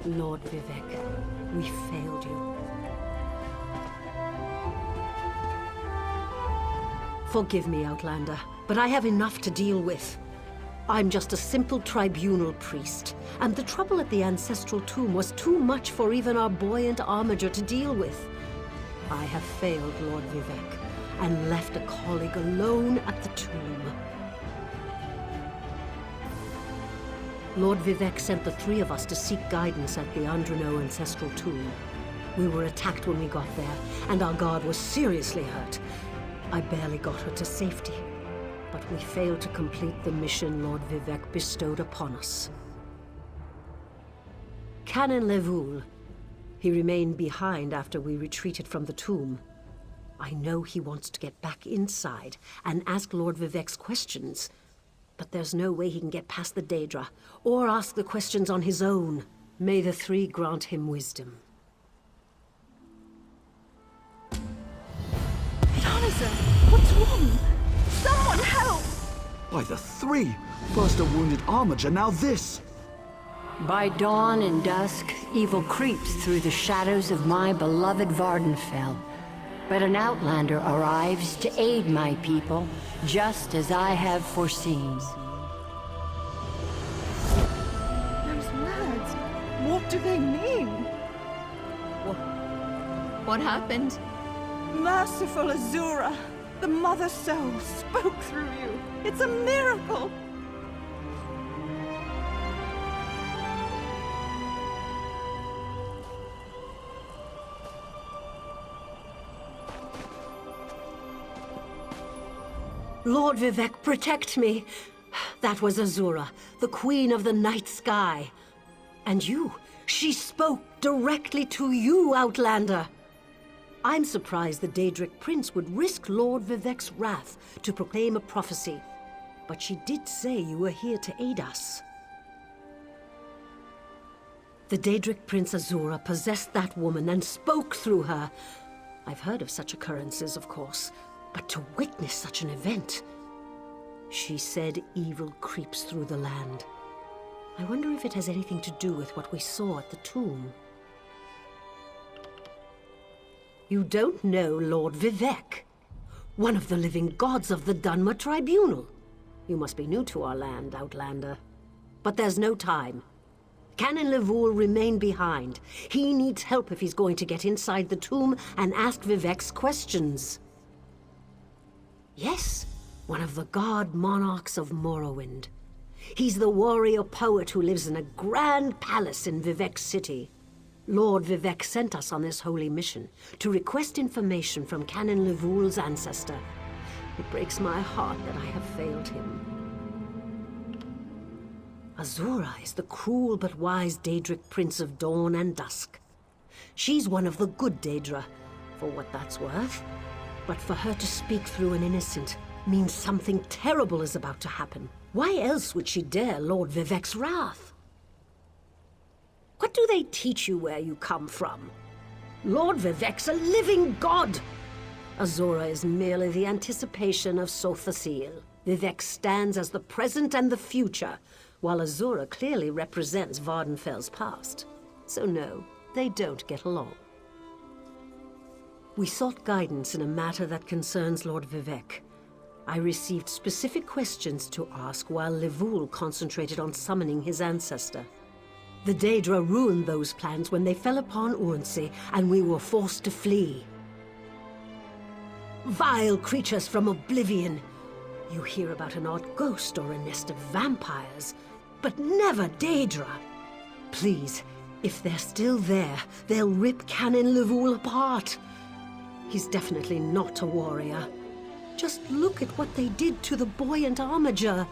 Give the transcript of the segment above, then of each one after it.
Lord Vivec, we failed you. Forgive me, Outlander, but I have enough to deal with. I'm just a simple tribunal priest, and the trouble at the ancestral tomb was too much for even our buoyant armiger to deal with. I have failed Lord Vivec, and left a colleague alone at the tomb. Lord Vivec sent the three of us to seek guidance at the Andrino ancestral tomb. We were attacked when we got there, and our guard was seriously hurt. I barely got her to safety, but we failed to complete the mission Lord Vivec bestowed upon us. Canon Llevule. He remained behind after we retreated from the tomb. I know he wants to get back inside and ask Lord Vivec's questions, but there's no way he can get past the Daedra, or ask the questions on his own. May the three grant him wisdom. Jonathan, what's wrong? Someone help! By the three! First a wounded armiger, now this! By dawn and dusk, evil creeps through the shadows of my beloved Vvardenfell. But an outlander arrives to aid my people, just as I have foreseen. Those words, what do they mean? What happened? Merciful Azura, the Mother Soul spoke through you. It's a miracle! Lord Vivec, protect me! That was Azura, the Queen of the Night Sky. And you, she spoke directly to you, Outlander. I'm surprised the Daedric Prince would risk Lord Vivec's wrath to proclaim a prophecy. But she did say you were here to aid us. The Daedric Prince Azura possessed that woman and spoke through her. I've heard of such occurrences, of course, but to witness such an event... She said evil creeps through the land. I wonder if it has anything to do with what we saw at the tomb. You don't know Lord Vivec, one of the living gods of the Dunmer Tribunal. You must be new to our land, Outlander. But there's no time. Canon Llevule remain behind. He needs help if he's going to get inside the tomb and ask Vivec's questions. Yes, one of the god monarchs of Morrowind. He's the warrior poet who lives in a grand palace in Vivec City. Lord Vivec sent us on this holy mission to request information from Canon Llevule's ancestor. It breaks my heart that I have failed him. Azura is the cruel but wise Daedric Prince of Dawn and Dusk. She's one of the good Daedra, for what that's worth. But for her to speak through an innocent means something terrible is about to happen. Why else would she dare Lord Vivec's wrath? What do they teach you where you come from? Lord Vivec's a living god! Azura is merely the anticipation of Sothasil. Vivec stands as the present and the future, while Azura clearly represents Vvardenfell's past. So no, they don't get along. We sought guidance in a matter that concerns Lord Vivec. I received specific questions to ask while Llevule concentrated on summoning his ancestor. The Daedra ruined those plans when they fell upon Urnsey, and we were forced to flee. Vile creatures from oblivion! You hear about an odd ghost or a nest of vampires, but never Daedra! Please, if they're still there, they'll rip Canon Llevule apart. He's definitely not a warrior. Just look at what they did to the buoyant armiger.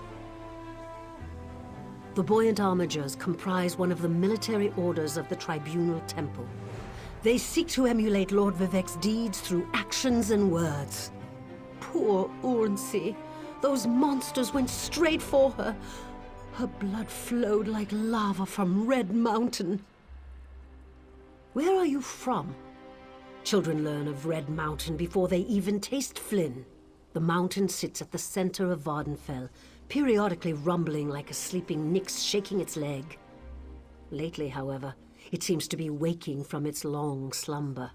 The buoyant armigers comprise one of the military orders of the Tribunal Temple. They seek to emulate Lord Vivec's deeds through actions and words. Poor Urnsey. Those monsters went straight for her. Her blood flowed like lava from Red Mountain. Where are you from? Children learn of Red Mountain before they even taste Flynn. The mountain sits at the center of Vvardenfell, periodically rumbling like a sleeping Nyx shaking its leg. Lately, however, it seems to be waking from its long slumber.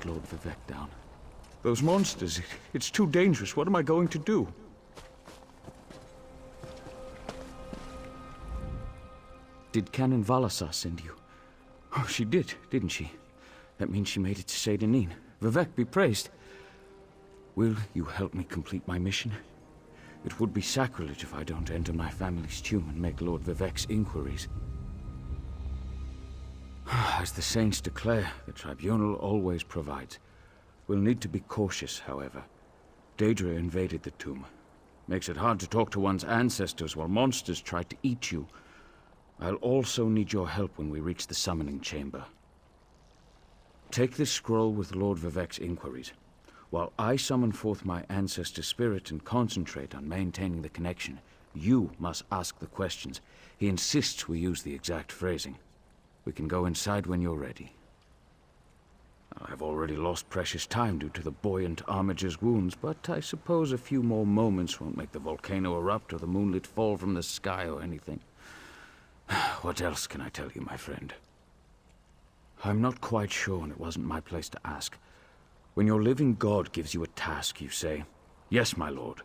Lord Vivec down. Those monsters, it's too dangerous. What am I going to do? Did Canon Valasar send you? Oh, she did, didn't she? That means she made it to Seydanin. Vivec be praised. Will you help me complete my mission? It would be sacrilege if I don't enter my family's tomb and make Lord Vivec's inquiries. As the saints declare, the tribunal always provides. We'll need to be cautious, however. Daedra invaded the tomb. Makes it hard to talk to one's ancestors while monsters try to eat you. I'll also need your help when we reach the summoning chamber. Take this scroll with Lord Vivec's inquiries. While I summon forth my ancestor spirit and concentrate on maintaining the connection, you must ask the questions. He insists we use the exact phrasing. We can go inside when you're ready. I've already lost precious time due to the buoyant armiger's wounds, but I suppose a few more moments won't make the volcano erupt or the moonlit fall from the sky or anything. What else can I tell you, my friend? I'm not quite sure, and it wasn't my place to ask. When your living god gives you a task, you say, "Yes, my lord."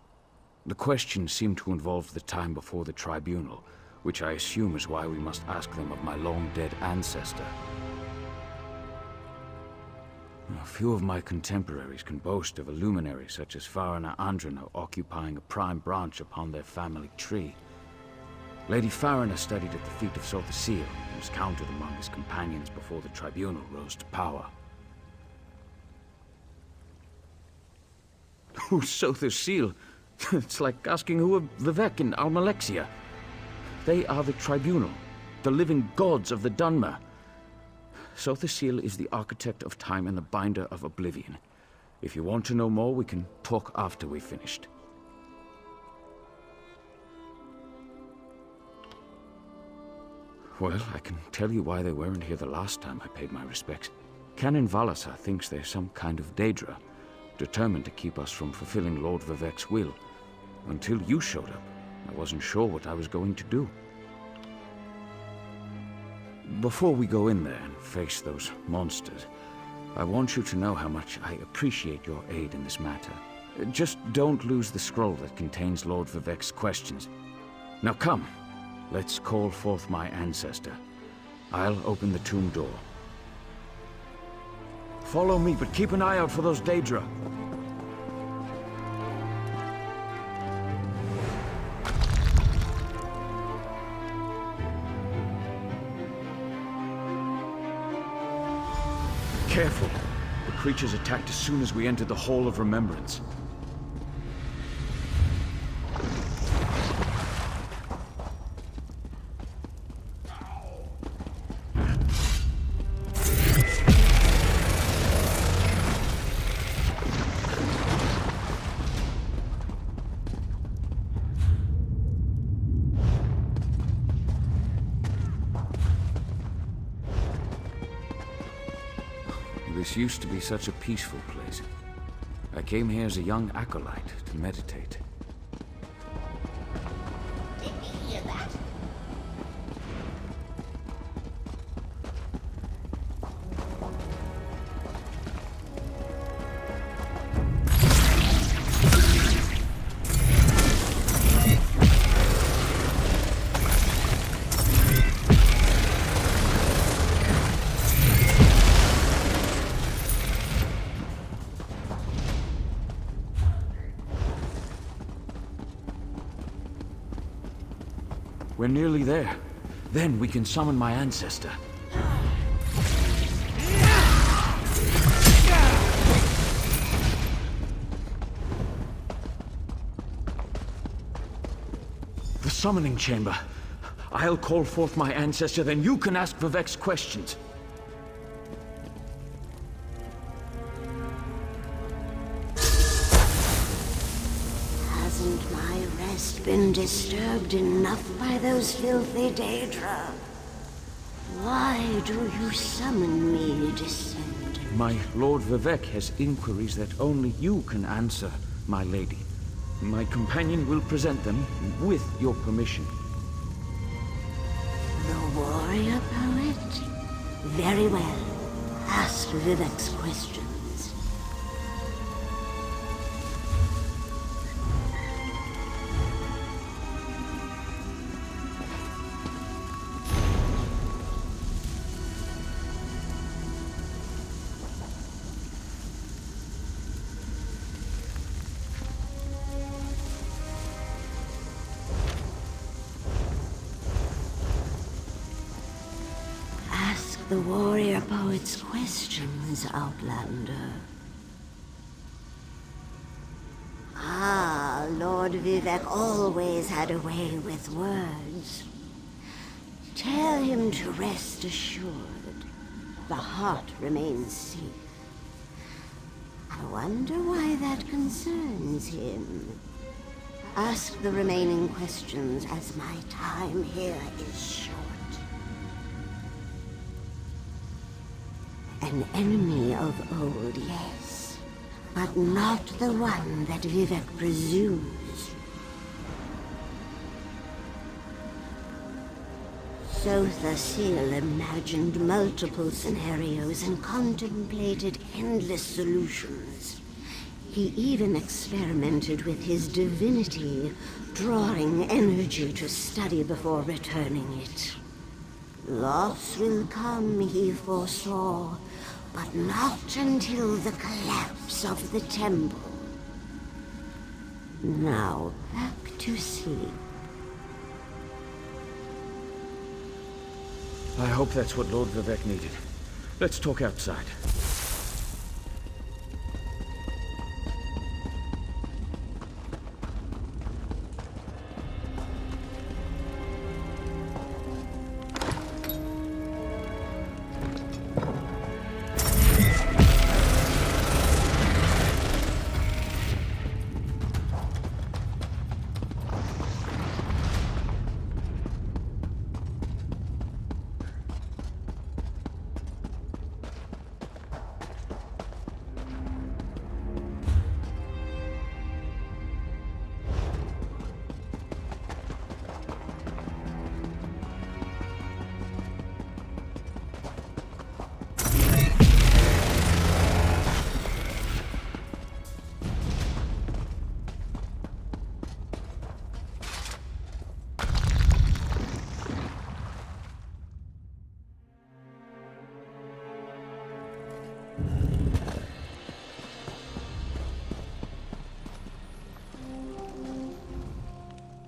The questions seem to involve the time before the tribunal, which I assume is why we must ask them of my long-dead ancestor. A few of my contemporaries can boast of a luminary such as Farina Andrina occupying a prime branch upon their family tree. Lady Farina studied at the feet of Sotha Sil and was counted among his companions before the tribunal rose to power. Who's Sotha Sil? It's like asking who are Vivec and Almalexia. They are the tribunal, the living gods of the Dunmer. Sotha Sil is the architect of time and the binder of oblivion. If you want to know more, we can talk after we've finished. Well, I can tell you why they weren't here the last time I paid my respects. Canon Valasar thinks they're some kind of Daedra, determined to keep us from fulfilling Lord Vivec's will. Until you showed up, I wasn't sure what I was going to do. Before we go in there and face those monsters, I want you to know how much I appreciate your aid in this matter. Just don't lose the scroll that contains Lord Vivec's questions. Now come, let's call forth my ancestor. I'll open the tomb door. Follow me, but keep an eye out for those Daedra. Careful. The creatures attacked as soon as we entered the Hall of Remembrance. This used to be such a peaceful place. I came here as a young acolyte to meditate. Did you hear that? We're nearly there. Then we can summon my ancestor. The summoning chamber. I'll call forth my ancestor, then you can ask Vivec's questions. rest been disturbed enough by those filthy Daedra? Why do you summon me, descendant? My Lord Vivec has inquiries that only you can answer, my lady. My companion will present them with your permission. The warrior poet? Very well. Ask Vivec's questions. The warrior poet's questions, Outlander. Ah, Lord Vivec always had a way with words. Tell him to rest assured. The heart remains safe. I wonder why that concerns him. Ask the remaining questions as my time here is short. An enemy of old, yes, but not the one that Vivec presumes. Sotha Seal imagined multiple scenarios and contemplated endless solutions. He even experimented with his divinity, drawing energy to study before returning it. Loss will come, he foresaw, but not until the collapse of the temple. Now, back to sleep. I hope that's what Lord Vivec needed. Let's talk outside.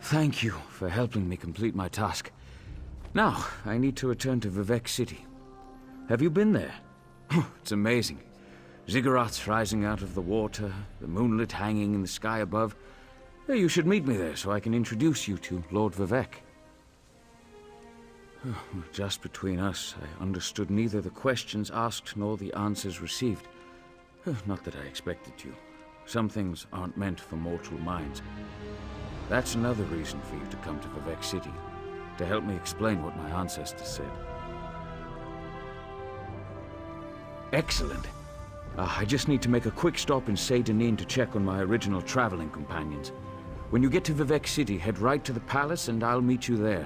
Thank you for helping me complete my task. Now, I need to return to Vivec City. Have you been there? It's amazing. Ziggurats rising out of the water, the moonlit hanging in the sky above. You should meet me there so I can introduce you to Lord Vivec. Just between us, I understood neither the questions asked nor the answers received. Not that I expected to. Some things aren't meant for mortal minds. That's another reason for you to come to Vivec City, to help me explain what my ancestors said. Excellent. I just need to make a quick stop in Saint-Denis to check on my original traveling companions. When you get to Vivec City, head right to the palace and I'll meet you there.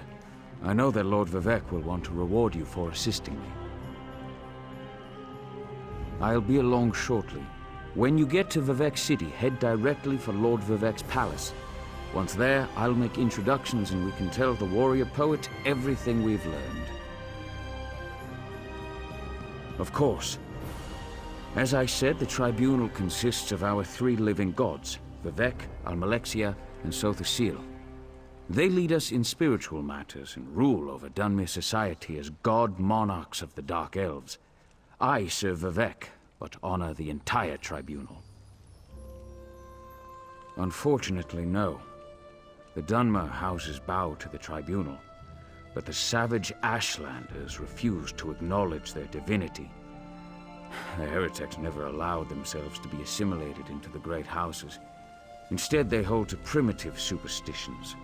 I know that Lord Vivec will want to reward you for assisting me. I'll be along shortly. When you get to Vivec City, head directly for Lord Vivec's palace. Once there, I'll make introductions and we can tell the warrior poet everything we've learned. Of course. As I said, the tribunal consists of our 3 living gods, Vivec, Almalexia, and Sotha Seal. They lead us in spiritual matters and rule over Dunmer society as god monarchs of the Dark Elves. I serve Vivec, but honor the entire tribunal. Unfortunately, no. The Dunmer houses bow to the tribunal, but the savage Ashlanders refuse to acknowledge their divinity. The heretics never allowed themselves to be assimilated into the great houses. Instead, they hold to primitive superstitions.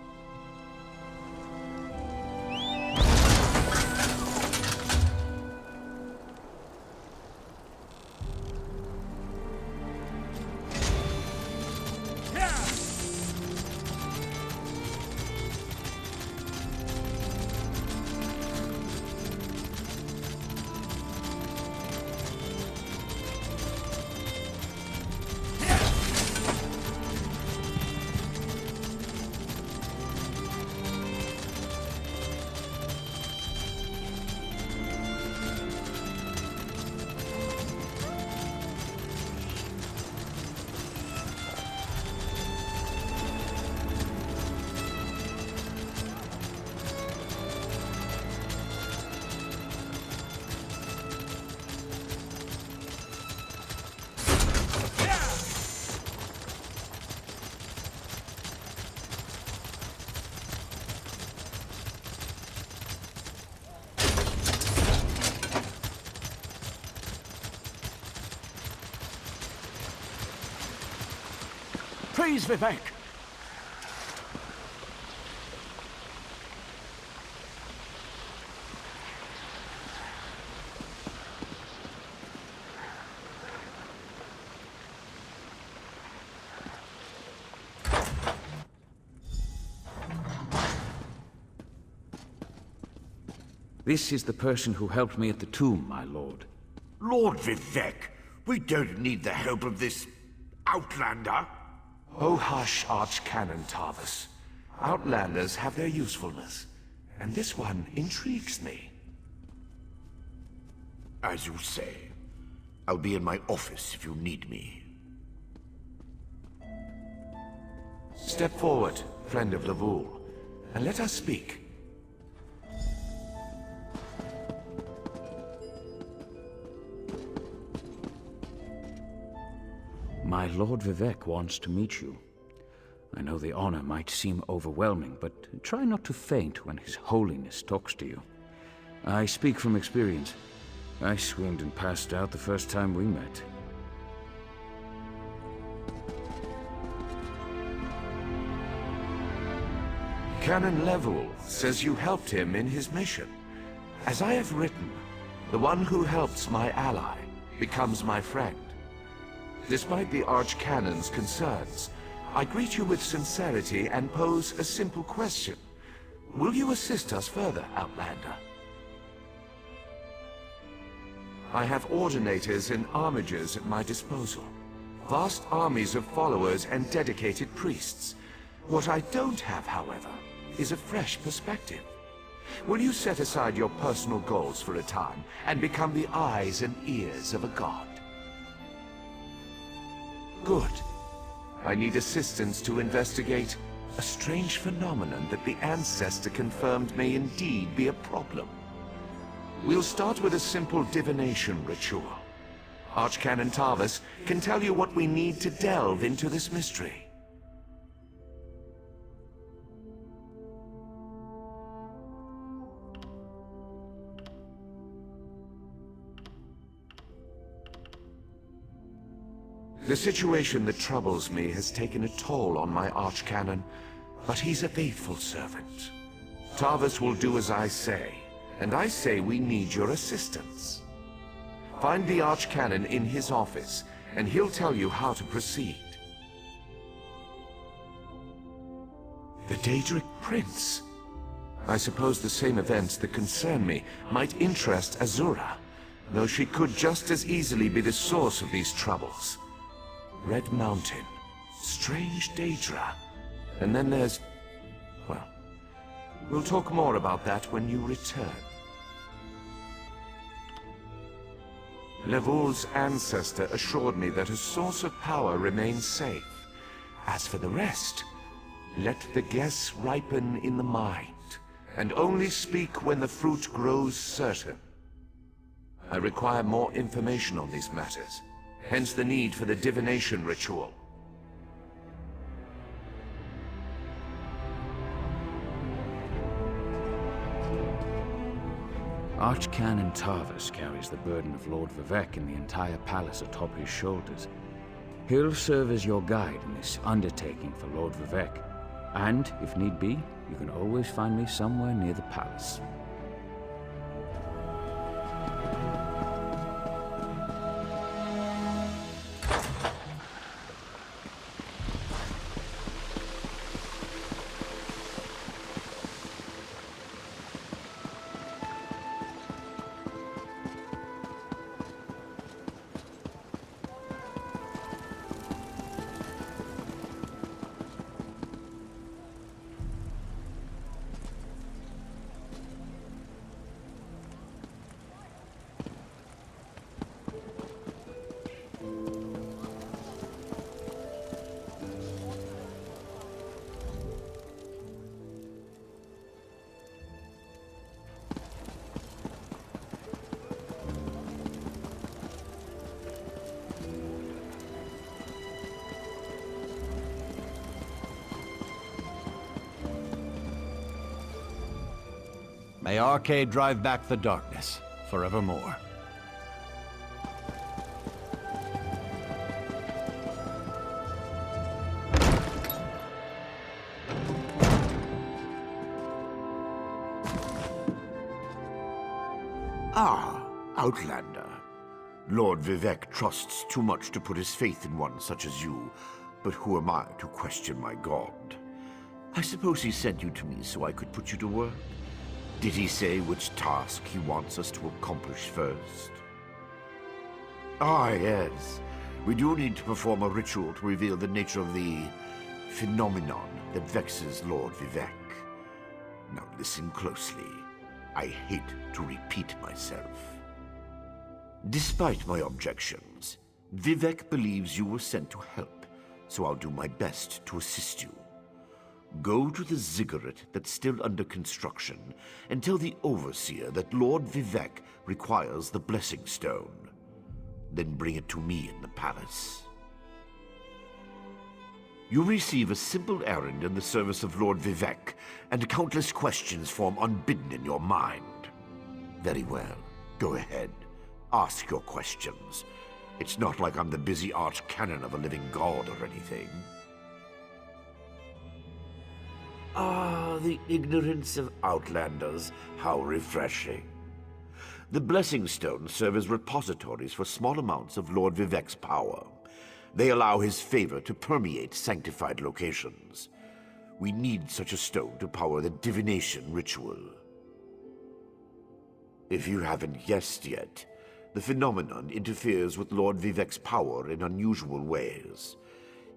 Praise Vivec! This is the person who helped me at the tomb, my lord. Lord Vivec, we don't need the help of this outlander. Oh hush, Archcanon Tarvis. Outlanders have their usefulness, and this one intrigues me. As you say. I'll be in my office if you need me. Step forward, friend of Llevule, and let us speak. My Lord Vivec wants to meet you. I know the honor might seem overwhelming, but try not to faint when His Holiness talks to you. I speak from experience. I swooned and passed out the first time we met. Canon Llevule says you helped him in his mission. As I have written, the one who helps my ally becomes my friend. Despite the Archcanon's concerns, I greet you with sincerity and pose a simple question. Will you assist us further, Outlander? I have ordinators and armigers at my disposal. Vast armies of followers and dedicated priests. What I don't have, however, is a fresh perspective. Will you set aside your personal goals for a time and become the eyes and ears of a god? Good. I need assistance to investigate a strange phenomenon that the Ancestor confirmed may indeed be a problem. We'll start with a simple divination ritual. Archcanon Tarvis can tell you what we need to delve into this mystery. The situation that troubles me has taken a toll on my Archcanon, but he's a faithful servant. Tarvis will do as I say, and I say we need your assistance. Find the Archcanon in his office, and he'll tell you how to proceed. The Daedric Prince. I suppose the same events that concern me might interest Azura, though she could just as easily be the source of these troubles. Red Mountain, strange Daedra, and then there's... well, we'll talk more about that when you return. Llevule's ancestor assured me that a source of power remains safe. As for the rest, let the guess ripen in the mind, and only speak when the fruit grows certain. I require more information on these matters. Hence the need for the divination ritual. Archcanon Tarvis carries the burden of Lord Vivec and the entire palace atop his shoulders. He'll serve as your guide in this undertaking for Lord Vivec. And, if need be, you can always find me somewhere near the palace. May Arcade drive back the darkness, forevermore. Ah, Outlander. Lord Vivec trusts too much to put his faith in one such as you, but who am I to question my god? I suppose he sent you to me so I could put you to work? Did he say which task he wants us to accomplish first? Ah, yes. We do need to perform a ritual to reveal the nature of the phenomenon that vexes Lord Vivec. Now listen closely. I hate to repeat myself. Despite my objections, Vivec believes you were sent to help, so I'll do my best to assist you. Go to the ziggurat that's still under construction and tell the overseer that Lord Vivec requires the blessing stone. Then bring it to me in the palace. You receive a simple errand in the service of Lord Vivec, and countless questions form unbidden in your mind. Very well. Go ahead. Ask your questions. It's not like I'm the busy arch-canon of a living god or anything. Ah, the ignorance of Outlanders. How refreshing. The Blessing Stones serve as repositories for small amounts of Lord Vivec's power. They allow his favor to permeate sanctified locations. We need such a stone to power the divination ritual. If you haven't guessed yet, the phenomenon interferes with Lord Vivec's power in unusual ways.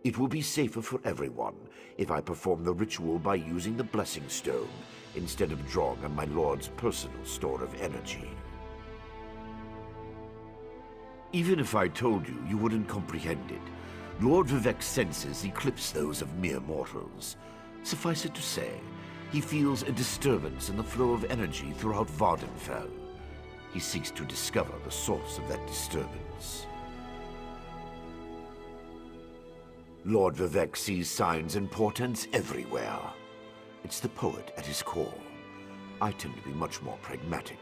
It will be safer for everyone if I perform the ritual by using the Blessing Stone instead of drawing on my Lord's personal store of energy. Even if I told you, you wouldn't comprehend it. Lord Vivec's senses eclipse those of mere mortals. Suffice it to say, he feels a disturbance in the flow of energy throughout Vvardenfell. He seeks to discover the source of that disturbance. Lord Vivec sees signs and portents everywhere. It's the poet at his core. I tend to be much more pragmatic.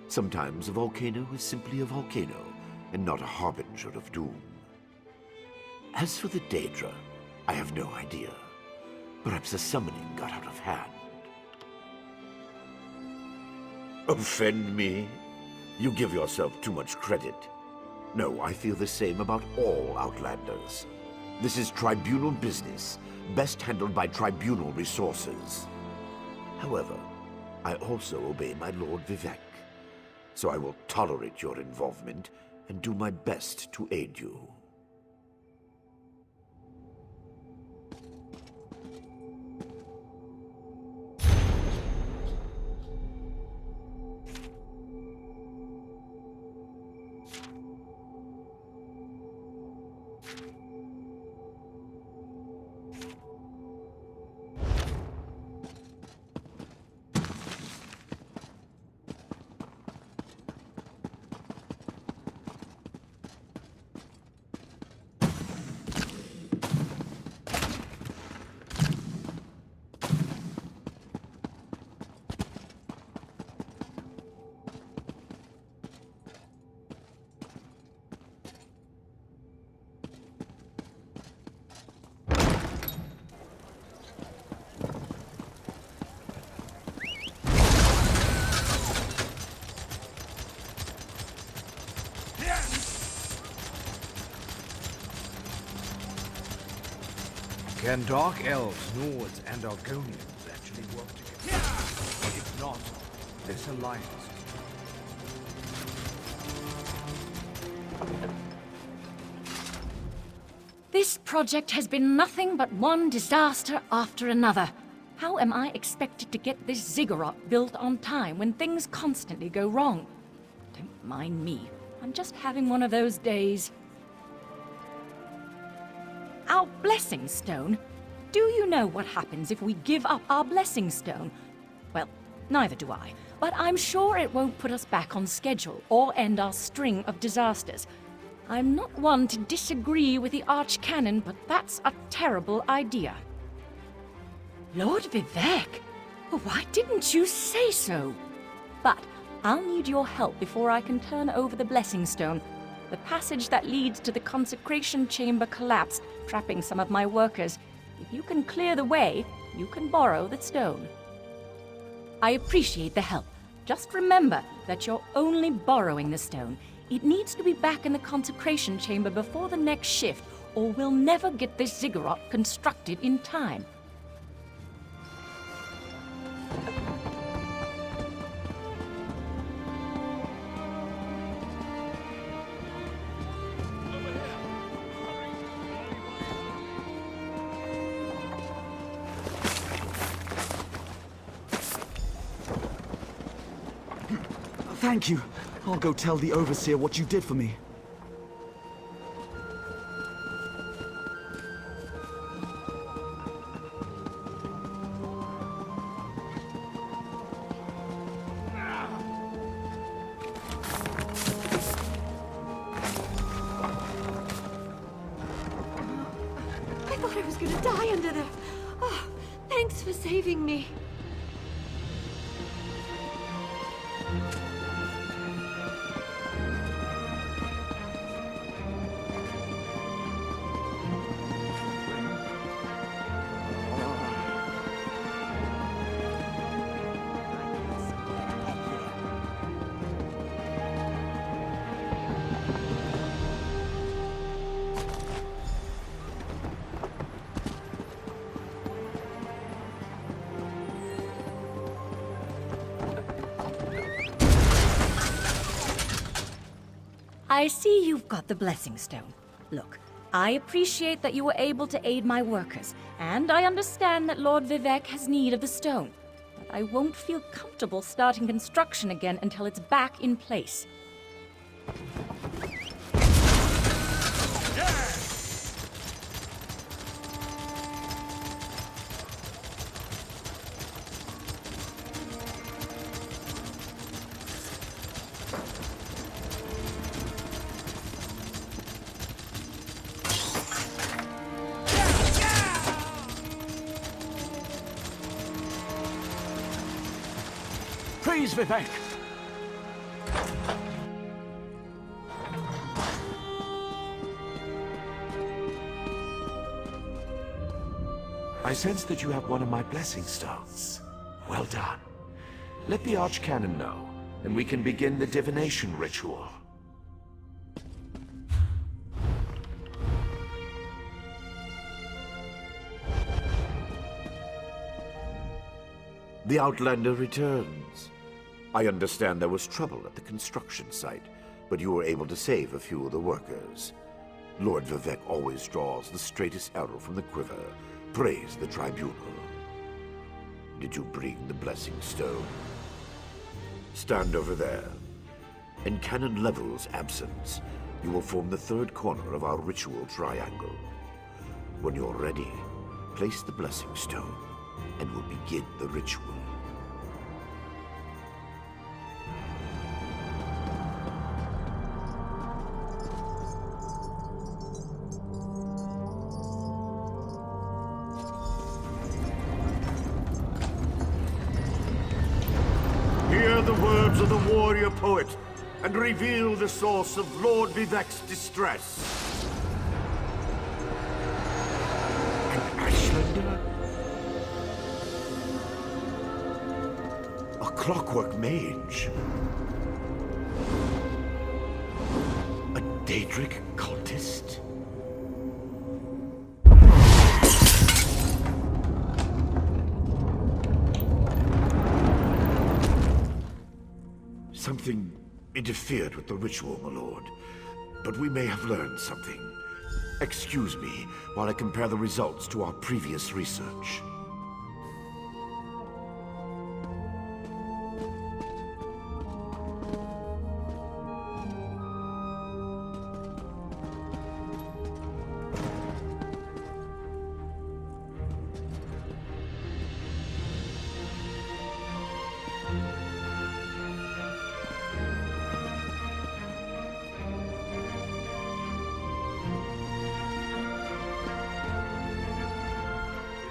Sometimes a volcano is simply a volcano, and not a harbinger of doom. As for the Daedra, I have no idea. Perhaps the summoning got out of hand. Offend me? You give yourself too much credit. No, I feel the same about all Outlanders. This is tribunal business, best handled by tribunal resources. However, I also obey my Lord Vivec, so I will tolerate your involvement and do my best to aid you. Can Dark Elves, Nords, and Argonians actually work together? If not, this alliance... This project has been nothing but one disaster after another. How am I expected to get this ziggurat built on time when things constantly go wrong? Don't mind me. I'm just having one of those days. Our blessing stone? Do you know what happens if we give up our blessing stone? Well, neither do I. But I'm sure it won't put us back on schedule or end our string of disasters. I'm not one to disagree with the Archcanon, but that's a terrible idea. Lord Vivec? Why didn't you say so? But I'll need your help before I can turn over the Blessing Stone. The passage that leads to the consecration chamber collapsed, trapping some of my workers. If you can clear the way, you can borrow the stone. I appreciate the help. Just remember that you're only borrowing the stone. It needs to be back in the consecration chamber before the next shift, or we'll never get this ziggurat constructed in time. Thank you. I'll go tell the Overseer what you did for me. I thought I was gonna die under there. Oh, thanks for saving me. I see you've got the Blessing Stone. Look, I appreciate that you were able to aid my workers, and I understand that Lord Vivec has need of the stone. But I won't feel comfortable starting construction again until it's back in place. Praise Vivec! I sense that you have one of my blessing stones. Well done. Let the Archcanon know, and we can begin the divination ritual. The Outlander returns. I understand there was trouble at the construction site, but you were able to save a few of the workers. Lord Vivec always draws the straightest arrow from the quiver. Praise the tribunal. Did you bring the blessing stone? Stand over there. In Canon Level's absence, you will form the third corner of our ritual triangle. When you're ready, place the blessing stone, and we'll begin the ritual. Hear the words of the warrior poet, and reveal the source of Lord Vivec's distress. An Ashlander? A clockwork mage? A Daedric cultist? Something interfered with the ritual, my lord. But we may have learned something. Excuse me while I compare the results to our previous research.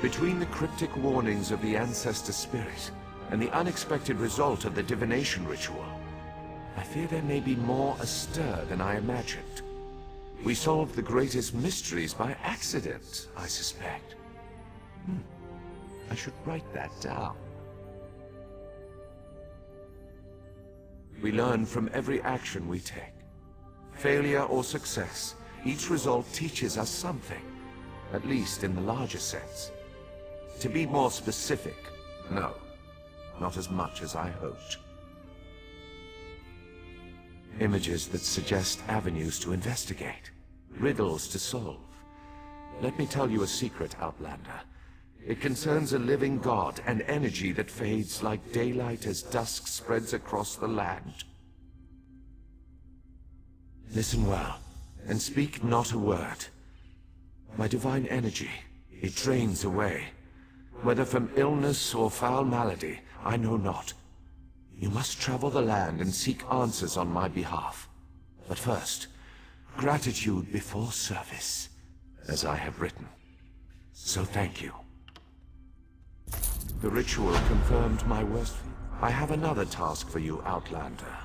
Between the cryptic warnings of the ancestor spirit and the unexpected result of the divination ritual, I fear there may be more astir than I imagined. We solved the greatest mysteries by accident, I suspect. I should write that down. We learn from every action we take. Failure or success, each result teaches us something, at least in the larger sense. To be more specific, no, not as much as I hoped. Images that suggest avenues to investigate, riddles to solve. Let me tell you a secret, Outlander. It concerns a living god and energy that fades like daylight as dusk spreads across the land. Listen well, and speak not a word. My divine energy, it drains away. Whether from illness or foul malady, I know not. You must travel the land and seek answers on my behalf. But first, gratitude before service, as I have written. So thank you. The ritual confirmed my worst. I have another task for you, Outlander.